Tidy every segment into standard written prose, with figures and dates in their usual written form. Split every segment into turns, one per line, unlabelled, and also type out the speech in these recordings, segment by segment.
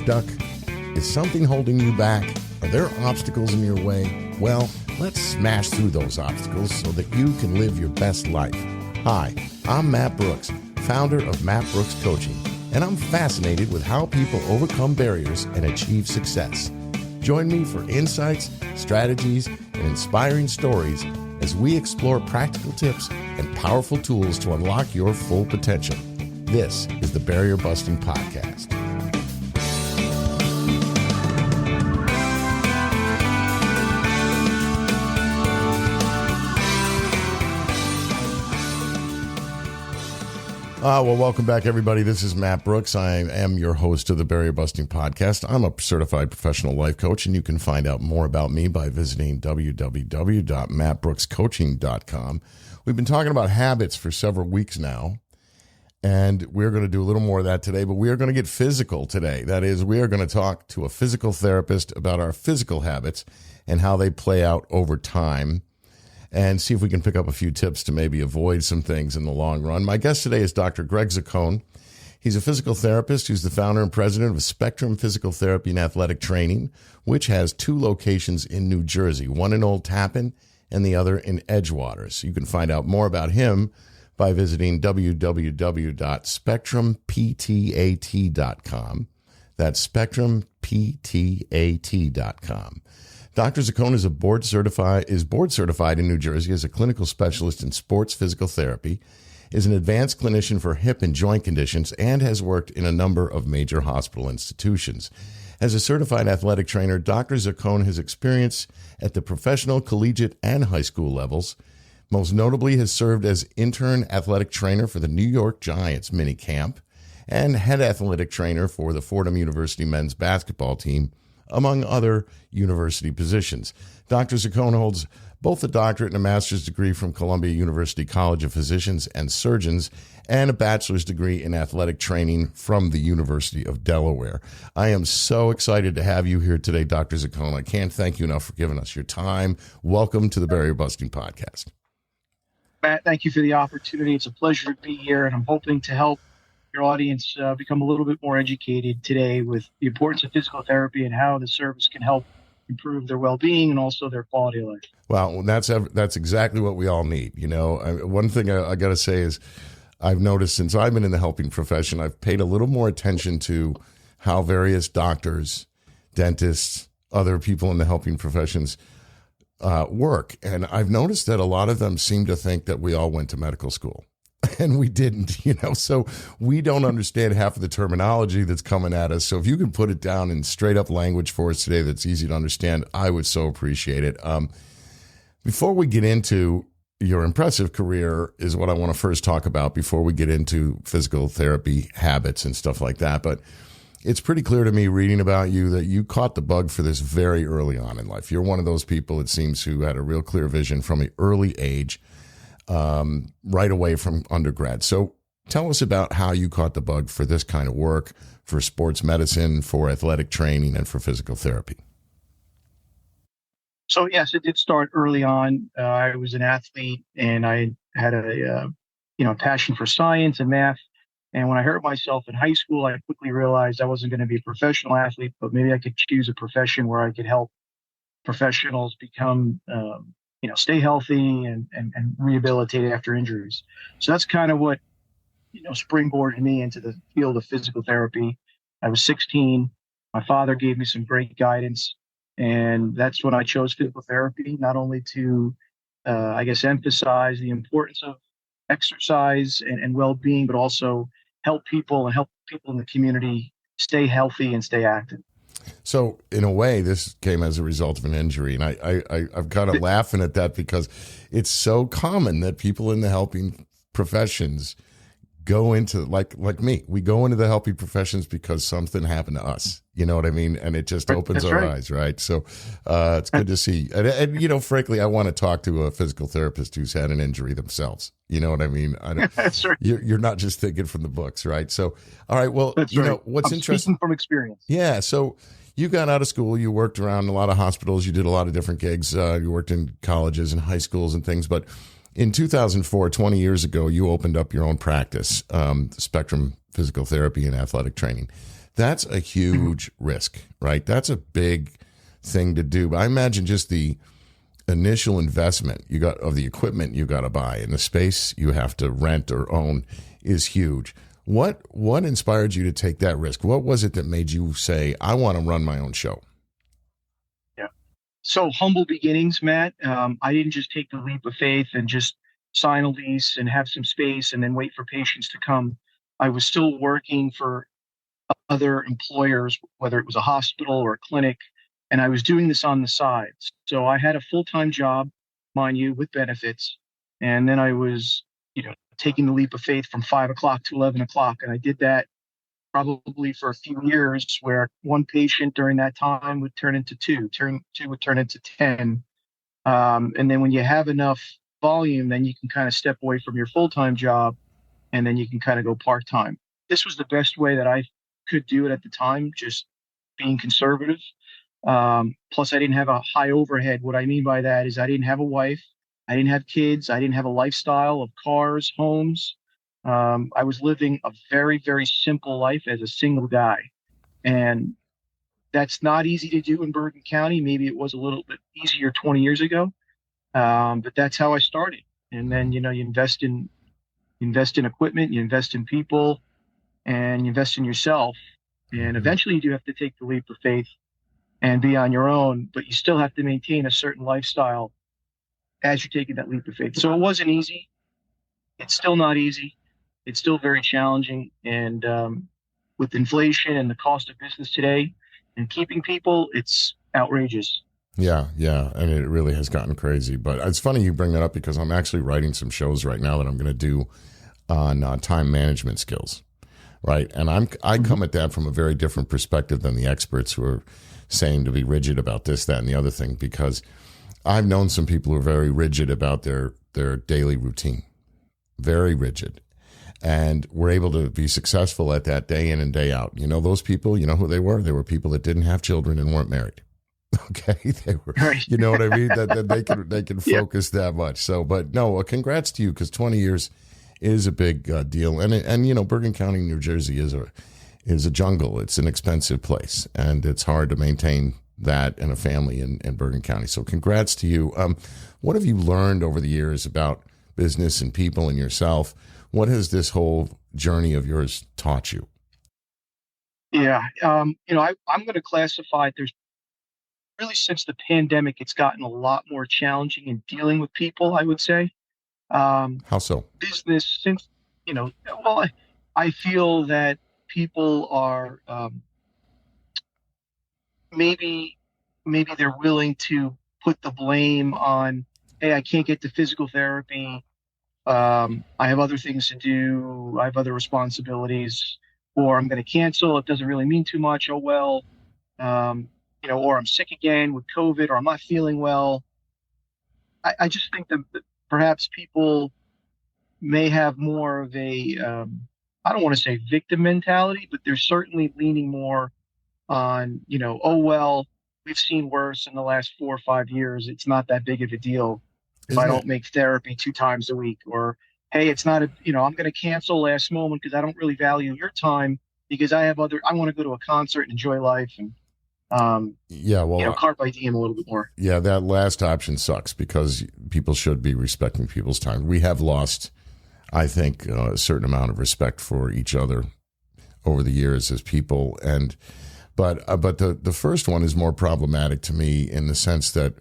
stuck? Is something holding you back? Are there obstacles in your way? Well, let's smash through those obstacles so that you can live your best life. Hi, I'm Matt Brooks, founder of Matt Brooks Coaching, and I'm fascinated with how people overcome barriers and achieve success. Join me for insights, strategies, and inspiring stories as we explore practical tips and powerful tools to unlock your full potential. This is the Barrier Busting Podcast. Well, welcome back, everybody. This is Matt Brooks. I am your host of the Barrier Busting Podcast. I'm a certified professional life coach, and you can find out more about me by visiting www.mattbrookscoaching.com. We've been talking about habits for several weeks now, and we're going to do a little more of that today, but we are going to get physical today. That is, we are going to talk to a physical therapist about our physical habits and how they play out over time, and see if we can pick up a few tips to maybe avoid some things in the long run. My guest today is Dr. Greg Zucone. He's a physical therapist who's the founder and president of Spectrum Physical Therapy and Athletic Training, which has 2 locations in New Jersey, one in Old Tappan and the other in Edgewater. So you can find out more about him by visiting www.spectrumptat.com. That's spectrumptat.com. Dr. Zucone is board certified in New Jersey as a clinical specialist in sports physical therapy, is an advanced clinician for hip and joint conditions, and has worked in a number of major hospital institutions. As a certified athletic trainer, Dr. Zucone has experience at the professional, collegiate, and high school levels. Most notably has served as intern athletic trainer for the New York Giants mini camp and head athletic trainer for the Fordham University men's basketball team, among other university positions. Dr. Zucone holds both a doctorate and a master's degree from Columbia University College of Physicians and Surgeons and a bachelor's degree in athletic training from the University of Delaware. I am so excited to have you here today, Dr. Zucone. I can't thank you enough for giving us your time. Welcome to the Barrier Busting Podcast.
Matt, thank you for the opportunity. It's a pleasure to be here, and I'm hoping to help your audience become a little bit more educated today with the importance of physical therapy and how the service can help improve their well-being and also their quality of life.
Well, that's exactly what we all need. You know, one thing I got to say is I've noticed since I've been in the helping profession, I've paid a little more attention to how various doctors, dentists, other people in the helping professions work. And I've noticed that a lot of them seem to think that we all went to medical school. And we didn't, so we don't understand half of the terminology that's coming at us. So if you can put it down in straight up language for us today that's easy to understand, I would so appreciate it. Before we get into your impressive career is what I want to first talk about before we get into physical therapy habits and stuff like that. But it's pretty clear to me reading about you that you caught the bug for this very early on in life. You're one of those people, it seems, who had a real clear vision from an early age, right away from undergrad. So tell us about how you caught the bug for this kind of work, for sports medicine, for athletic training, and for physical therapy.
So yes, it did start early on. I was an athlete, and I had a passion for science and math. And when I hurt myself in high school, I quickly realized I wasn't going to be a professional athlete, but maybe I could choose a profession where I could help professionals become stay healthy and rehabilitate after injuries. So that's kind of what, springboarded me into the field of physical therapy. I was 16. My father gave me some great guidance, and that's when I chose physical therapy, not only to, emphasize the importance of exercise and well-being, but also help people in the community stay healthy and stay active.
So in a way, this came as a result of an injury. And I'm kind of laughing at that because it's so common that people in the helping professions go into, like me, we go into the helping professions because something happened to us. You know what I mean? And it just opens our eyes, right? So it's good to see. And frankly, I want to talk to a physical therapist who's had an injury themselves. You know what I mean?
That's right.
You're not just thinking from the books, right? So, all right, well,
That's right.
What's
I'm
interesting
speaking from experience.
Yeah. So you got out of school, you worked around a lot of hospitals, you did a lot of different gigs, you worked in colleges and high schools and things. But in 2004, 20 years ago, you opened up your own practice, Spectrum Physical Therapy and Athletic Training. That's a huge risk, right? That's a big thing to do. But I imagine just the initial investment you got of the equipment you got to buy and the space you have to rent or own is huge. What inspired you to take that risk? What was it that made you say, I want to run my own show?
Yeah. So humble beginnings, Matt. I didn't just take the leap of faith and just sign a lease and have some space and then wait for patients to come. I was still working for other employers, whether it was a hospital or a clinic, and I was doing this on the side. So I had a full-time job, mind you, with benefits, and then I was, taking the leap of faith from 5 o'clock to 11 o'clock, and I did that probably for a few years, where one patient during that time would turn into two would turn into 10, and then when you have enough volume, then you can kind of step away from your full-time job, and then you can kind of go part-time. This was the best way that I could do it at the time, just being conservative. Plus, I didn't have a high overhead. What I mean by that is I didn't have a wife, I didn't have kids, I didn't have a lifestyle of cars, homes. I was living a very, very simple life as a single guy. And that's not easy to do in Bergen County. Maybe it was a little bit easier 20 years ago, but that's how I started. And then, you invest in equipment, you invest in people, and you invest in yourself. And eventually you do have to take the leap of faith and be on your own, but you still have to maintain a certain lifestyle as you're taking that leap of faith. So it wasn't easy. It's still not easy. It's still very challenging. And with inflation and the cost of business today and keeping people, it's outrageous.
Yeah, yeah. And it really has gotten crazy. But it's funny you bring that up because I'm actually writing some shows right now that I'm going to do on time management skills. Right. And I come at that from a very different perspective than the experts who are saying to be rigid about this, that, and the other thing, because I've known some people who are very rigid about their daily routine, very rigid, and were able to be successful at that day in and day out. You know, those people, you know who they were? They were people that didn't have children and weren't married. Okay. They were,
Right.
you know what I mean? That they can focus that much. So, but no, congrats to you, because 20 years is a big deal. And Bergen County, New Jersey is a jungle. It's an expensive place, and it's hard to maintain that in a family in Bergen County. So congrats to you. What have you learned over the years about business and people and yourself? What has this whole journey of yours taught you?
Yeah. I'm going to classify it. There's really, since the pandemic, it's gotten a lot more challenging in dealing with people, I would say.
How so?
Business, since, well, I feel that people are, maybe they're willing to put the blame on, hey, I can't get to physical therapy. I have other things to do. I have other responsibilities, or I'm going to cancel. It doesn't really mean too much. Oh, well, or I'm sick again with COVID, or I'm not feeling well. I just think that perhaps people may have more of a, I don't want to say victim mentality, but they're certainly leaning more on, oh, well, we've seen worse in the last 4 or 5 years. It's not that big of a deal if I don't make therapy 2 times a week. Or, hey, it's not I'm going to cancel last moment because I don't really value your time because I want to go to a concert and enjoy life. And, carpe diem a little bit more.
Yeah, that last option sucks because people should be respecting people's time. We have lost, I think, a certain amount of respect for each other over the years as people. But the first one is more problematic to me in the sense that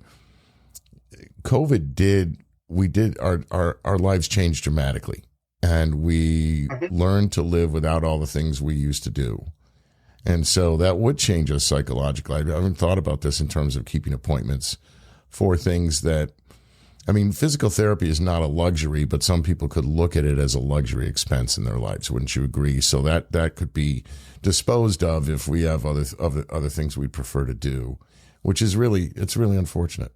COVID our lives changed dramatically, and we learned to live without all the things we used to do. And so that would change us psychologically. I haven't thought about this in terms of keeping appointments for things that, physical therapy is not a luxury, but some people could look at it as a luxury expense in their lives. Wouldn't you agree? So that could be disposed of if we have other things we'd prefer to do, which is it's really unfortunate.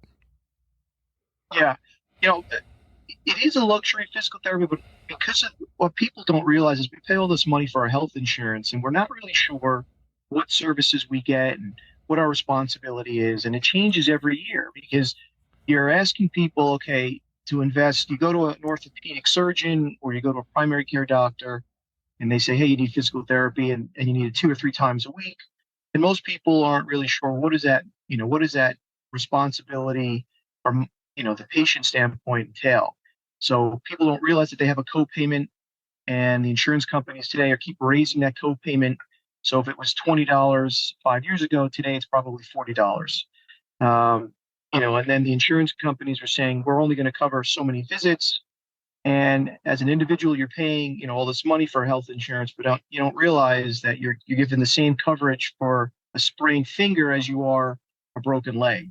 Yeah. It is a luxury, physical therapy, but because of what people don't realize is we pay all this money for our health insurance, and we're not really sure what services we get and what our responsibility is. And it changes every year because you're asking people, okay, to invest. You go to an orthopedic surgeon or you go to a primary care doctor, and they say, hey, you need physical therapy, and you need it 2 or 3 times a week. And most people aren't really sure what does that responsibility from, the patient standpoint entail. So people don't realize that they have a copayment, and the insurance companies today are keep raising that copayment. So if it was $20 5 years ago, today it's probably $40. And then the insurance companies are saying we're only going to cover so many visits. And as an individual, you're paying, all this money for health insurance, but you don't realize that you're given the same coverage for a sprained finger as you are a broken leg.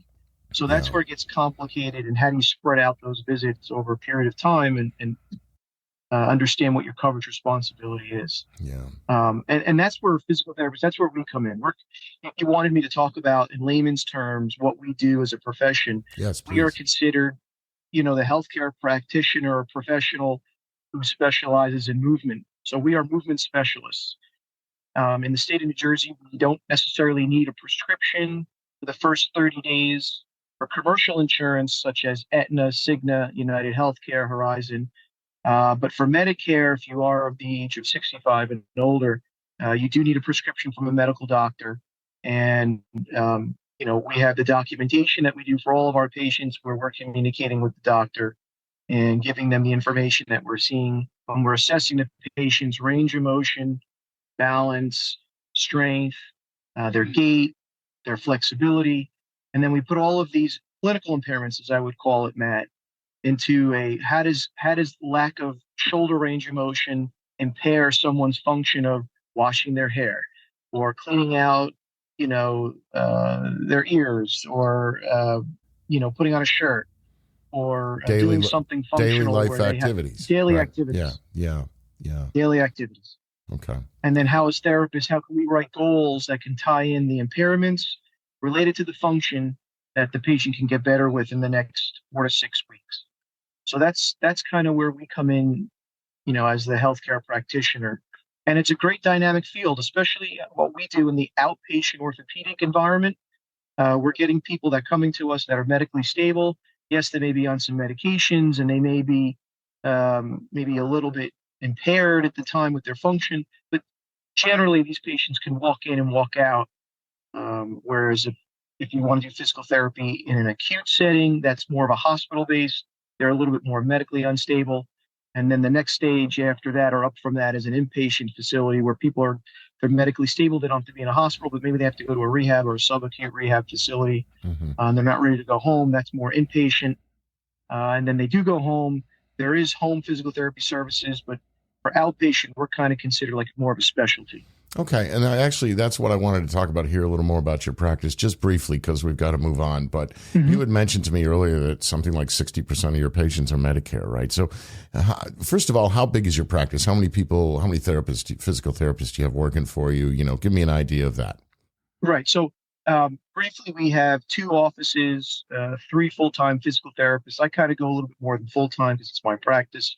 So
Yeah.
that's where it gets complicated. And how do you spread out those visits over a period of time and understand what your coverage responsibility is?
Yeah.
And that's where physical therapists, that's where we come in. You wanted me to talk about, in layman's terms, what we do as a profession.
Yes,
We are
please.
considered, the healthcare practitioner or professional who specializes in movement. So we are movement specialists. In the state of New Jersey, we don't necessarily need a prescription for the first 30 days for commercial insurance, such as Aetna, Cigna, United Healthcare, Horizon. But for Medicare, if you are of the age of 65 and older, you do need a prescription from a medical doctor. And, we have the documentation that we do for all of our patients where we're communicating with the doctor and giving them the information that we're seeing when we're assessing the patient's range of motion, balance, strength, their gait, their flexibility. And then we put all of these clinical impairments, as I would call it, Matt, into how does lack of shoulder range of motion impair someone's function of washing their hair or cleaning out their ears, or putting on a shirt, or
Daily
doing something
daily
functional
life
where they have
activities.
daily
Right. Yeah.
activities
Yeah. Yeah.
daily activities.
Okay.
And then how, as therapists, how can we write goals that can tie in the impairments related to the function that the patient can get better with in the next 4 to 6 weeks? So that's kind of where we come in, as the healthcare practitioner. And it's a great dynamic field, especially what we do in the outpatient orthopedic environment. We're getting people that coming to us that are medically stable. Yes, they may be on some medications, and they may be maybe a little bit impaired at the time with their function, but generally these patients can walk in and walk out. Whereas if you want to do physical therapy in an acute setting, that's more of a hospital based. They're a little bit more medically unstable. And then the next stage after that, or up from that, is an inpatient facility where they're medically stable. They don't have to be in a hospital, but maybe they have to go to a rehab or a subacute rehab facility.
Mm-hmm.
They're not ready to go home. That's more inpatient. And then they do go home. There is home physical therapy services, but for outpatient, we're kind of considered like more of a specialty.
Okay, and that's what I wanted to talk about here, a little more about your practice, just briefly, because we've got to move on. But you had mentioned to me earlier that something like 60% of your patients are Medicare, right? So first of all, how big is your practice? How many people, how many therapists, physical therapists do you have working for you? Give me an idea of that.
Right. So briefly, we have 2 offices, 3 full-time physical therapists. I kind of go a little bit more than full-time because it's my practice.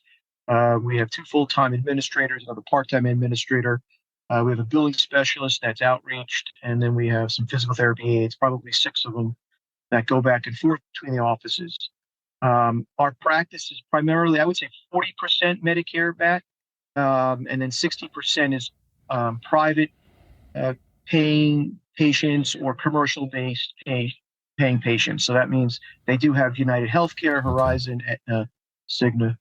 We have 2 full-time administrators, another part-time administrator. We have a billing specialist that's outreached, and then we have some physical therapy aides, probably 6 of them, that go back and forth between the offices. Our practice is primarily, I would say, 40% Medicare back, and then 60% is private paying patients or commercial-based paying patients. So that means they do have United Healthcare, Horizon, Aetna, Cigna,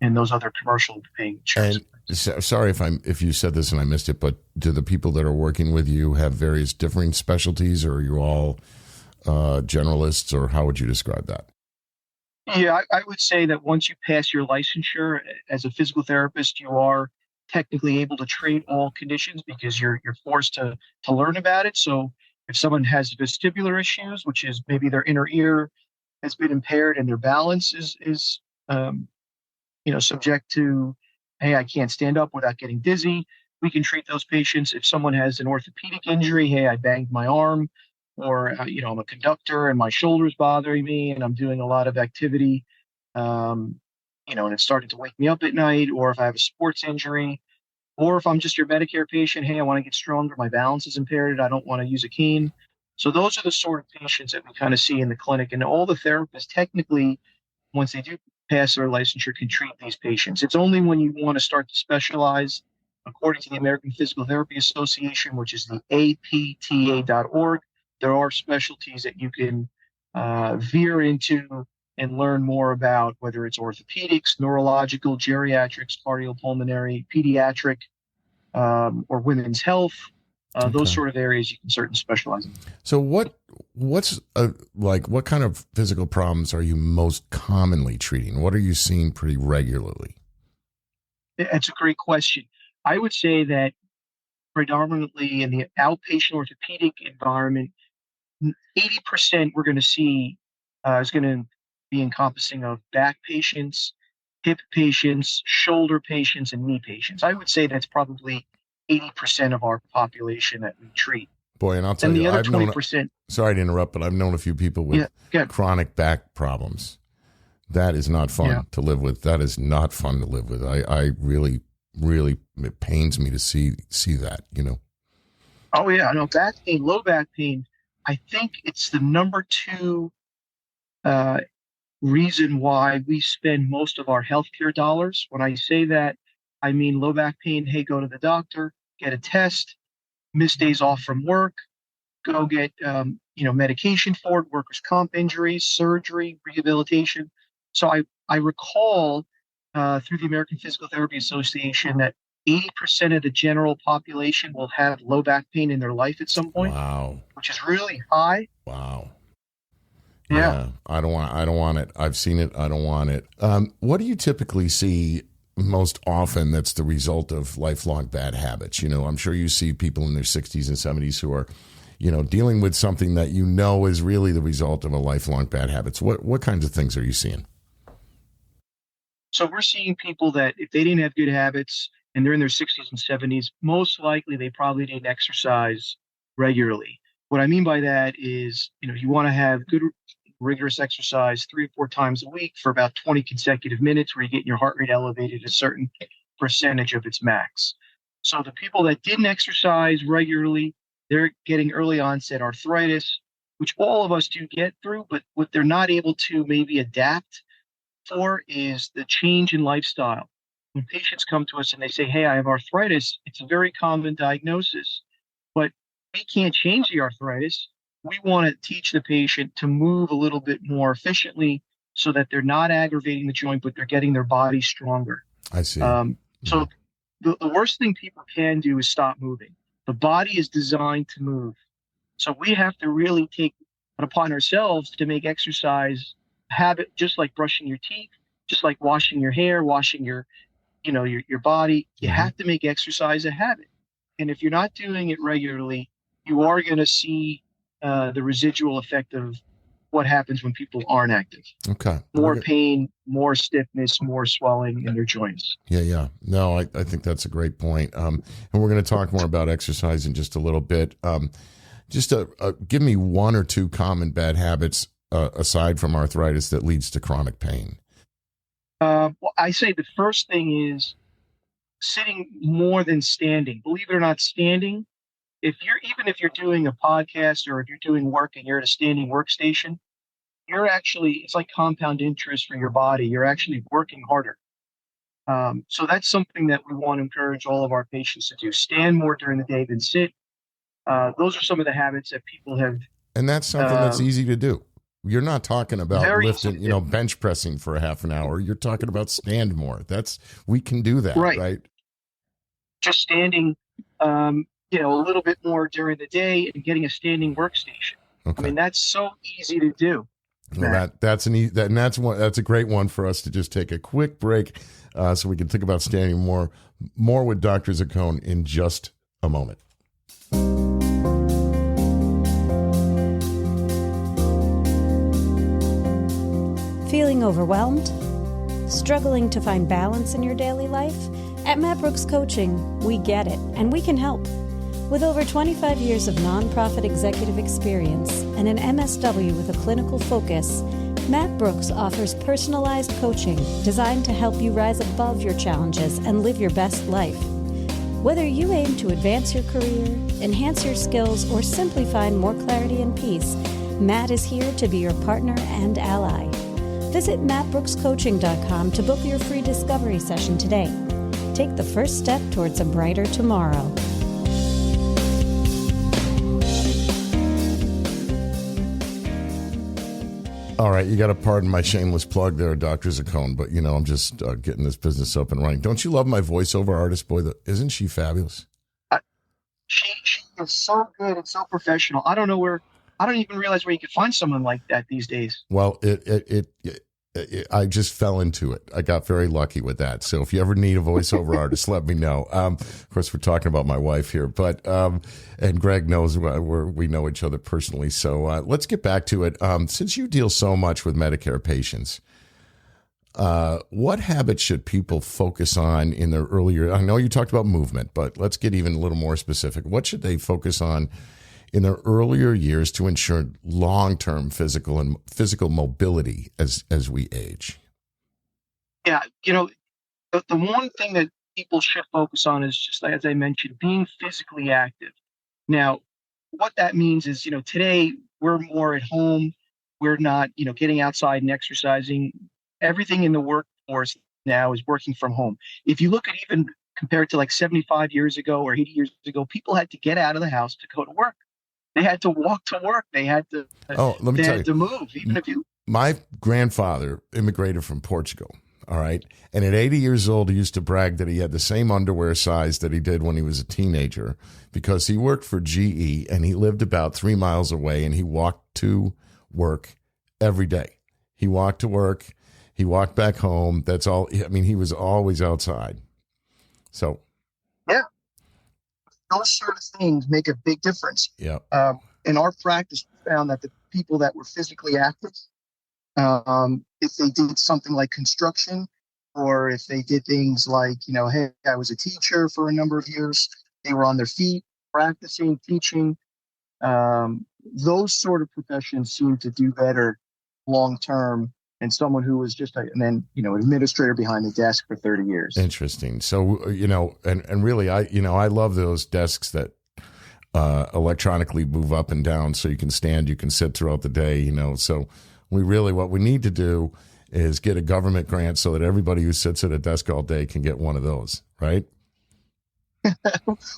and those other commercial paying insurance.
And sorry if you said this and I missed it, but do the people that are working with you have various differing specialties, or are you all generalists, or how would you describe that?
Yeah, I would say that once you pass your licensure as a physical therapist, you are technically able to treat all conditions because you're forced to learn about it. So if someone has vestibular issues, which is maybe their inner ear has been impaired and their balance is subject to, hey, I can't stand up without getting dizzy, we can treat those patients. If someone has an orthopedic injury, hey, I banged my arm, or I'm a conductor and my shoulder's bothering me and I'm doing a lot of activity, and it's starting to wake me up at night, or if I have a sports injury, or if I'm just your Medicare patient, hey, I want to get stronger, my balance is impaired, I don't want to use a cane. So those are the sort of patients that we kind of see in the clinic, and all the therapists technically, once they do pass their licensure, can treat these patients. It's only when you want to start to specialize According to the American Physical Therapy Association, which is the apta.org, there are specialties that you can veer into and learn more about, whether it's orthopedics, neurological, geriatrics, cardiopulmonary, pediatric, or women's health. Those sort of areas you can certainly specialize in.
So what's what kind of physical problems are you most commonly treating? What are you seeing pretty regularly?
That's a great question. I would say that predominantly in the outpatient orthopedic environment, 80% we're going to see is going to be encompassing of back patients, hip patients, shoulder patients, and knee patients. I would say that's probably 80% of our population that we treat.
Boy, and I'll tell
and
you,
the other
I've
20%.
Sorry to interrupt, but I've known a few people with chronic back problems. That is not fun to live with. That is not fun to live with. I really, it pains me to see that, you know.
Oh yeah, I know back pain, low back pain. I think it's the number 2 reason why we spend most of our healthcare dollars. When I say that, I mean low back pain. Hey, go to the doctor, get a test, miss days off from work, go get medication for it, workers' comp injuries, surgery, rehabilitation. So I recall through the American Physical Therapy Association that 80% of the general population will have low back pain in their life at some point.
Wow.
Which is really high.
Wow.
Yeah.
I don't want it. I've seen it. I don't want it. What do you typically see most often that's the result of lifelong bad habits? You know, I'm sure you see people in their 60s and 70s who are, dealing with something that is really the result of a lifelong bad habits. What kinds of things are you seeing?
So we're seeing people that if they didn't have good habits and they're in their 60s and 70s, most likely they probably didn't exercise regularly. What I mean by that is, you want to have good, rigorous exercise 3 or 4 times a week for about 20 consecutive minutes where you get your heart rate elevated a certain percentage of its max. So the people that didn't exercise regularly, they're getting early onset arthritis, which all of us do get through, but what they're not able to maybe adapt for is the change in lifestyle. When patients come to us and they say, hey, I have arthritis, it's a very common diagnosis, but we can't change the arthritis. We want to teach the patient to move a little bit more efficiently so that they're not aggravating the joint, but they're getting their body stronger.
I see.
So the worst thing people can do is stop moving. The body is designed to move. So we have to really take it upon ourselves to make exercise a habit, just like brushing your teeth, just like washing your hair, washing your body. You have to make exercise a habit. And if you're not doing it regularly, you are going to see the residual effect of what happens when people aren't active.
Okay.
More pain, more stiffness, more swelling in their joints.
Yeah. No, I think that's a great point. And we're going to talk more about exercise in just a little bit. Give me 1 or 2 common bad habits aside from arthritis that leads to chronic pain.
Well, I say the first thing is sitting more than standing. Believe it or not, standing. Even if you're doing a podcast or if you're doing work and you're at a standing workstation, it's like compound interest for your body. You're actually working harder. So that's something that we want to encourage all of our patients to do. Stand more during the day than sit. Those are some of the habits that people have. And
that's something that's easy to do. You're not talking about lifting, bench pressing for a half an hour. You're talking about stand more. We can do that, right?
Just standing, a little bit more during the day and getting a standing workstation. Okay. I mean, that's so easy to do.
Well, that's a great one for us to just take a quick break, so we can think about standing more with Dr. Zucone in just a moment.
Feeling overwhelmed? Struggling to find balance in your daily life? At Matt Brooks Coaching, we get it, and we can help. With over 25 years of nonprofit executive experience and an MSW with a clinical focus, Matt Brooks offers personalized coaching designed to help you rise above your challenges and live your best life. Whether you aim to advance your career, enhance your skills, or simply find more clarity and peace, Matt is here to be your partner and ally. Visit mattbrookscoaching.com to book your free discovery session today. Take the first step towards a brighter tomorrow.
All right, you got to pardon my shameless plug there, Dr. Zucone, but, I'm just getting this business up and running. Don't you love my voiceover artist, boy? Isn't she fabulous?
She is so good and so professional. I don't even realize where you could find someone like that these days.
Well, I just fell into it. I got very lucky with that. So if you ever need a voiceover artist, let me know. Of course, we're talking about my wife here, but and Greg knows we know each other personally. So let's get back to it. Since you deal so much with Medicare patients, what habits should people focus on in their earlier? I know you talked about movement, but let's get even a little more specific. What should they focus on in their earlier years to ensure long-term physical mobility as we age?
Yeah, the one thing that people should focus on is, just like as I mentioned, being physically active. Now, what that means is, today we're more at home. We're not, getting outside and exercising. Everything in the workforce now is working from home. If you look at even compared to like 75 years ago or 80 years ago, people had to get out of the house to go to work. They had to walk to work. They had to. To move. Even if
my grandfather immigrated from Portugal. All right, and at 80 years old, he used to brag that he had the same underwear size that he did when he was a teenager because he worked for GE and he lived about 3 miles away and he walked to work every day. He walked to work. He walked back home. That's all. I mean, he was always outside. So.
Yeah. Those sort of things make a big difference.
Yeah.
In our practice, we found that the people that were physically active, if they did something like construction, or if they did things like, hey, I was a teacher for a number of years, they were on their feet, practicing, teaching. Those sort of professions seem to do better long term than someone who was just an administrator behind the desk for 30 years.
Interesting. So, and really, I love those desks that electronically move up and down so you can stand, you can sit throughout the day, So what we need to do is get a government grant so that everybody who sits at a desk all day can get one of those, right?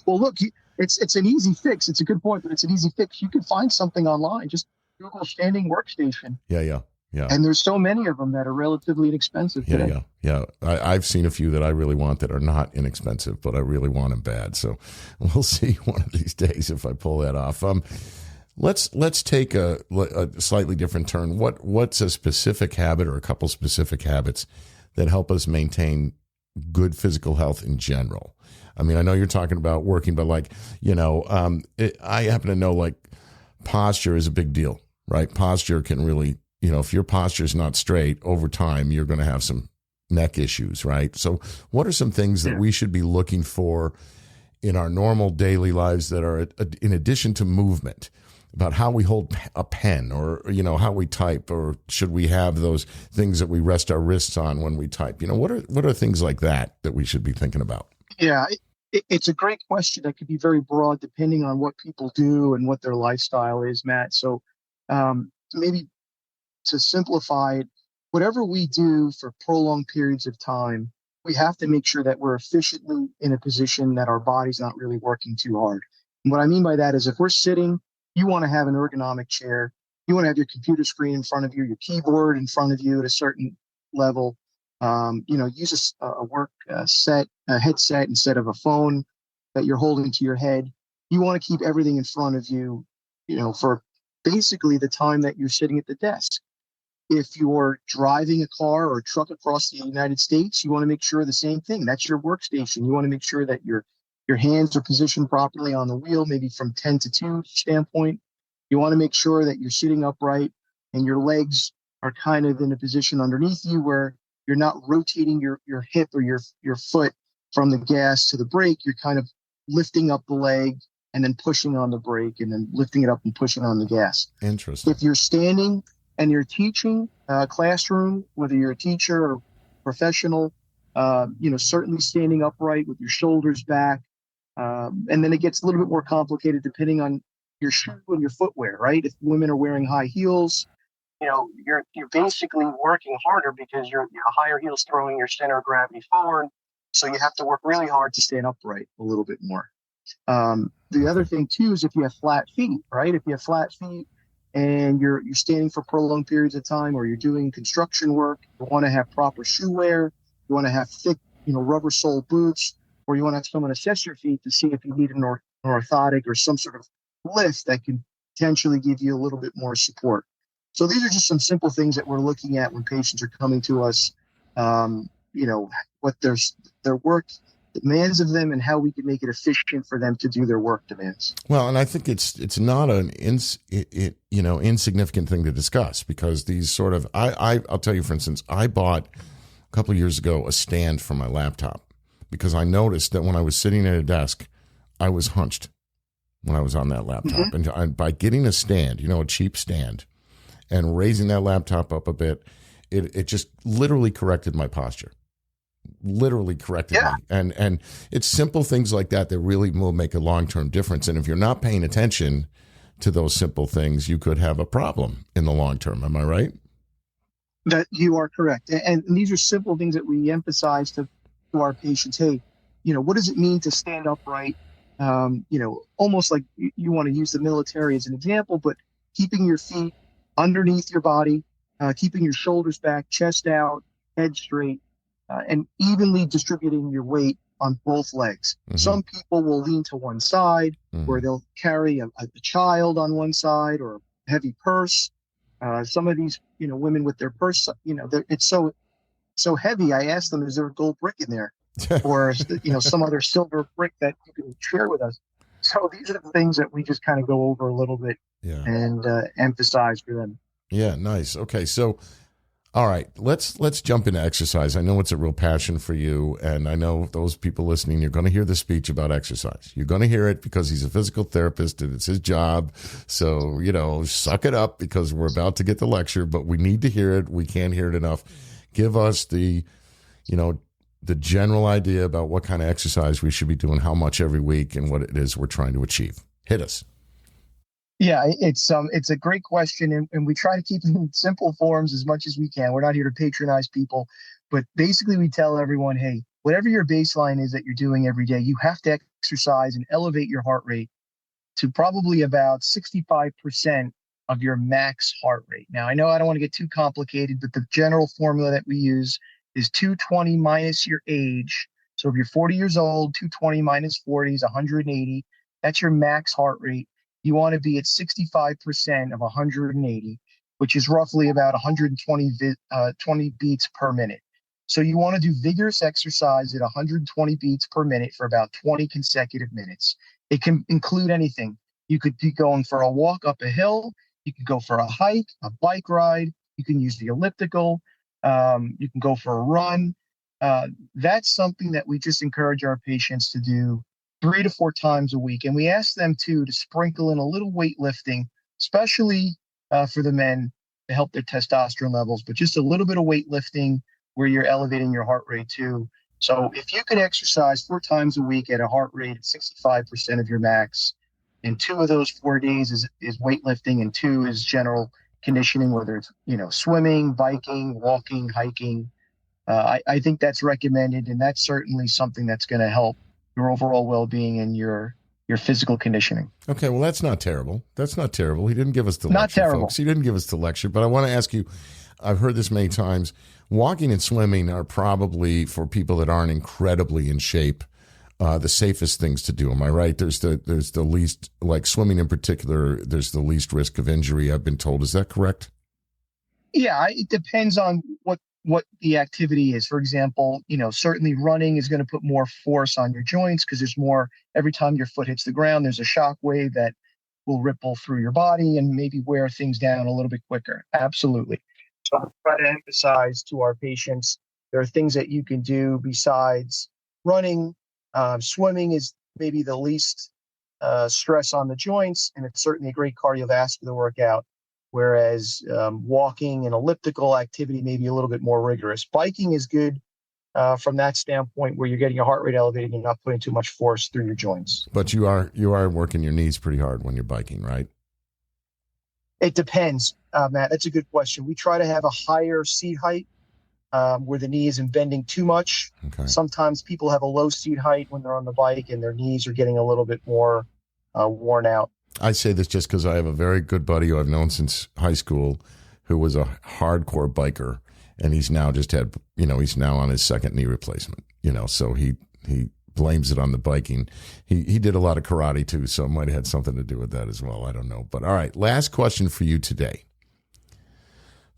Well, look, it's an easy fix. It's a good point, but it's an easy fix. You can find something online. Just Google standing workstation.
Yeah.
And there's so many of them that are relatively inexpensive today.
Yeah. I've seen a few that I really want that are not inexpensive, but I really want them bad. So we'll see one of these days if I pull that off. Let's take a slightly different turn. What's a specific habit or a couple specific habits that help us maintain good physical health in general? I mean, I know you're talking about working, but I happen to know posture is a big deal, right? Posture can really, if your posture is not straight over time, you're going to have some neck issues, right? So what are some things that we should be looking for in our normal daily lives that are in addition to movement, about how we hold a pen or, how we type, or should we have those things that we rest our wrists on when we type? What are things like that we should be thinking about?
Yeah, it's a great question that could be very broad depending on what people do and what their lifestyle is, Matt. So maybe to simplify it, whatever we do for prolonged periods of time, we have to make sure that we're efficiently in a position that our body's not really working too hard. And what I mean by that is if we're sitting, you want to have an ergonomic chair. You want to have your computer screen in front of you, your keyboard in front of you at a certain level. Use a work headset instead of a phone that you're holding to your head. You want to keep everything in front of you, for basically the time that you're sitting at the desk. If you're driving a car or a truck across the United States, you want to make sure the same thing. That's your workstation. You want to make sure that your hands are positioned properly on the wheel, maybe from 10 to 2 standpoint. You want to make sure that you're sitting upright and your legs are kind of in a position underneath you where you're not rotating your hip or your foot from the gas to the brake. You're kind of lifting up the leg and then pushing on the brake and then lifting it up and pushing on the gas.
Interesting.
If you're standing and you're teaching a classroom, whether you're a teacher or professional, certainly standing upright with your shoulders back. And then it gets a little bit more complicated depending on your shoe and your footwear, right? If women are wearing high heels, you're basically working harder because your higher heels throwing your center of gravity forward. So you have to work really hard to stand upright a little bit more. The other thing too is if you have flat feet, right? If you have flat feet and you're standing for prolonged periods of time, or you're doing construction work, you want to have proper shoe wear, you want to have thick, rubber sole boots, or you want to have someone assess your feet to see if you need an orthotic or some sort of lift that can potentially give you a little bit more support. So these are just some simple things that we're looking at when patients are coming to us, what their work demands of them and how we can make it efficient for them to do their work demands.
Well, and I think it's not an insignificant thing to discuss, because these sort of, I'll tell you, for instance, I bought a couple of years ago a stand for my laptop because I noticed that when I was sitting at a desk, I was hunched when I was on that laptop. Mm-hmm. And by getting a stand, a cheap stand, and raising that laptop up a bit, it just literally corrected my posture. Literally corrected me. And it's simple things like that that really will make a long-term difference. And if you're not paying attention to those simple things, you could have a problem in the long term. Am I right?
That you are correct. And these are simple things that we emphasize to our patients. Hey, what does it mean to stand upright? Almost like you want to use the military as an example, but keeping your feet underneath your body, keeping your shoulders back, chest out, head straight, and evenly distributing your weight on both legs. Mm-hmm. Some people will lean to one side, mm-hmm. where they'll carry a child on one side or a heavy purse. Some of these, women with their purse, it's so heavy. I asked them, is there a gold brick in there? Or, some other silver brick that you can share with us? So these are the things that we just kind of go over a little bit and emphasize for them.
Yeah, nice. Okay, so all right, let's jump into exercise. I know it's a real passion for you, and I know those people listening, you're going to hear the speech about exercise. You're going to hear it because he's a physical therapist and it's his job. So, suck it up, because we're about to get the lecture, but we need to hear it. We can't hear it enough. Give us the general idea about what kind of exercise we should be doing, how much every week, and what it is we're trying to achieve. Hit us.
Yeah, it's a great question, and we try to keep it in simple forms as much as we can. We're not here to patronize people, but basically we tell everyone, hey, whatever your baseline is that you're doing every day, you have to exercise and elevate your heart rate to probably about 65% of your max heart rate. Now, I know I don't want to get too complicated, but the general formula that we use is 220 minus your age. So if you're 40 years old, 220 minus 40 is 180. That's your max heart rate. You want to be at 65% of 180, which is roughly about 120 beats per minute. So you want to do vigorous exercise at 120 beats per minute for about 20 consecutive minutes. It can include anything. You could be going for a walk up a hill. You could go for a hike, a bike ride. You can use the elliptical. You can go for a run. That's something that we just encourage our patients to do 3 to 4 times a week. And we ask them to sprinkle in a little weightlifting, especially for the men, to help their testosterone levels, but just a little bit of weightlifting where you're elevating your heart rate too. So if you can exercise 4 times a week at a heart rate at 65% of your max, and 2 of those 4 days is weightlifting and 2 is general conditioning, whether it's, swimming, biking, walking, hiking, I think that's recommended. And that's certainly something that's going to help your overall well-being and your physical conditioning. Okay,
well, that's not terrible. That's not terrible. He didn't give us the lecture, folks. He didn't give us the lecture. But I want to ask you, I've heard this many times, walking and swimming are probably, for people that aren't incredibly in shape, the safest things to do. Am I right? There's the least, like swimming in particular, there's the least risk of injury, I've been told. Is that correct?
Yeah, it depends on what the activity is. For example, certainly running is going to put more force on your joints because there's more, every time your foot hits the ground, there's a shock wave that will ripple through your body and maybe wear things down a little bit quicker. Absolutely. So I try to emphasize to our patients, there are things that you can do besides running. Swimming is maybe the least stress on the joints, and it's certainly a great cardiovascular workout. Whereas walking and elliptical activity may be a little bit more rigorous. Biking is good from that standpoint, where you're getting your heart rate elevated and you're not putting too much force through your joints.
But you are working your knees pretty hard when you're biking, right?
It depends, Matt. That's a good question. We try to have a higher seat height where the knee isn't bending too much.
Okay.
Sometimes people have a low seat height when they're on the bike and their knees are getting a little bit more worn out.
I say this just because I have a very good buddy who I've known since high school who was a hardcore biker, and he's now he's now on his second knee replacement, so he blames it on the biking. He did a lot of karate too, so it might have had something to do with that as well. I don't know. But all right, last question for you today.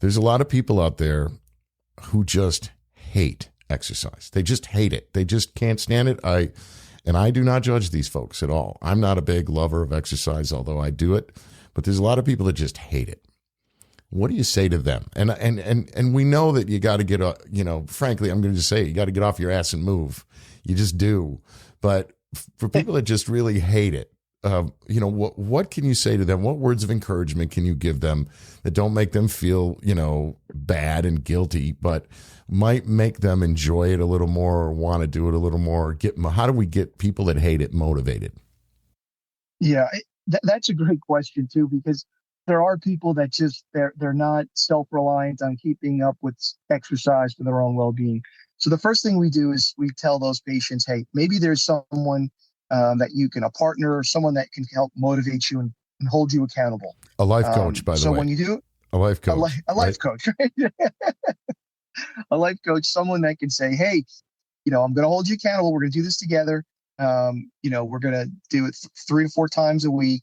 There's a lot of people out there who just hate exercise. They just hate it. They just can't stand it. I do not judge these folks at all. I'm not a big lover of exercise, although I do it. But there's a lot of people that just hate it. What do you say to them? And we know that you got to get, frankly, I'm going to just say it, you got to get off your ass and move. You just do. But for people that just really hate it, what can you say to them? What words of encouragement can you give them that don't make them feel, bad and guilty, but might make them enjoy it a little more or want to do it a little more? How do we get people that hate it motivated?
Yeah, that's a great question too, because there are people that just they're not self-reliant on keeping up with exercise for their own well-being. So the first thing we do is we tell those patients, hey, maybe there's someone that you can, a partner or someone that can help motivate you and hold you accountable.
A life coach, by the way.
So when you do,
a life coach,
a life coach, right? A life coach, someone that can say, hey, I'm going to hold you accountable. We're going to do this together. We're going to do it 3 to 4 times a week.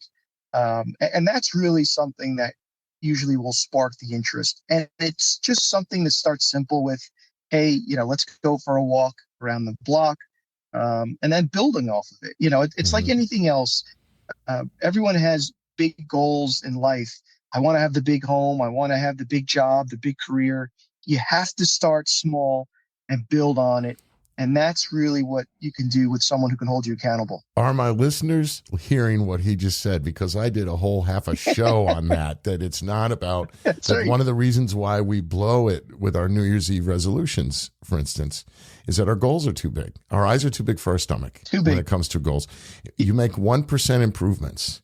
And that's really something that usually will spark the interest. And it's just something that starts simple with, hey, let's go for a walk around the block. And then building off of it. It's like anything else. Everyone has big goals in life. I want to have the big home. I want to have the big job, the big career. You have to start small and build on it. And that's really what you can do with someone who can hold you accountable.
Are my listeners hearing what he just said? Because I did a whole half a show on that it's not about that.
Right.
One of the reasons why we blow it with our New Year's Eve resolutions, for instance, is that our goals are too big. Our eyes are too big for our stomach when it comes to goals. You make 1% improvements,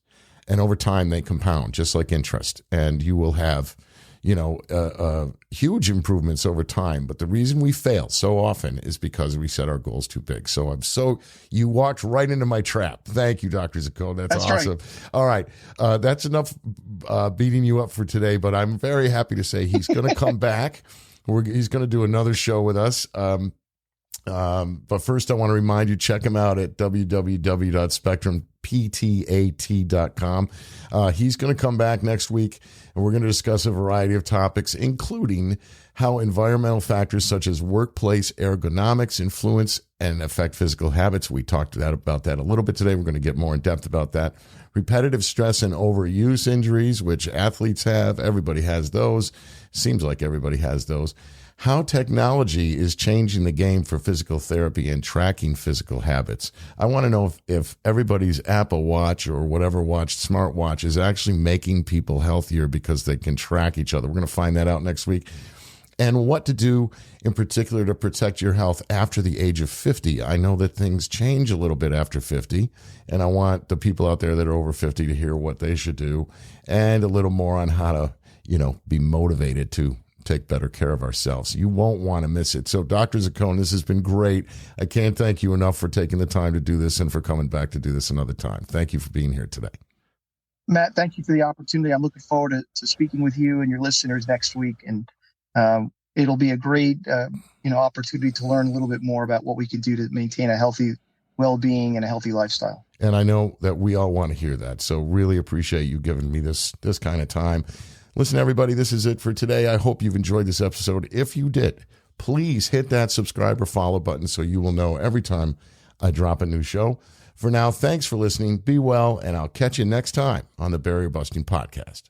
and over time they compound just like interest, and you will have huge improvements over time. But the reason we fail so often is because we set our goals too big. So you walked right into my trap. Thank you, Dr. Zucone. That's awesome. Right. All right. That's enough beating you up for today, but I'm very happy to say he's going to come back. He's going to do another show with us. But first I want to remind you, check him out at www.spectrumptat.com. He's going to come back next week, and we're going to discuss a variety of topics, including how environmental factors such as workplace ergonomics influence and affect physical habits. We talked about that a little bit today. We're going to get more in depth about that. Repetitive stress and overuse injuries, which athletes have. Everybody has those. Seems like everybody has those. How technology is changing the game for physical therapy and tracking physical habits. I want to know if everybody's Apple Watch or whatever smartwatch is actually making people healthier because they can track each other. We're going to find that out next week. And what to do in particular to protect your health after the age of 50. I know that things change a little bit after 50, and I want the people out there that are over 50 to hear what they should do and a little more on how to, be motivated to take better care of ourselves. You won't want to miss it. So Dr. Zucone, this has been great. I can't thank you enough for taking the time to do this and for coming back to do this another time. Thank you for being here today.
Matt, thank you for the opportunity. I'm looking forward to speaking with you and your listeners next week. And it'll be a great opportunity to learn a little bit more about what we can do to maintain a healthy well-being and a healthy lifestyle.
And I know that we all want to hear that. So really appreciate you giving me this kind of time. Listen, everybody, this is it for today. I hope you've enjoyed this episode. If you did, please hit that subscribe or follow button so you will know every time I drop a new show. For now, thanks for listening. Be well, and I'll catch you next time on the Barrier Busting Podcast.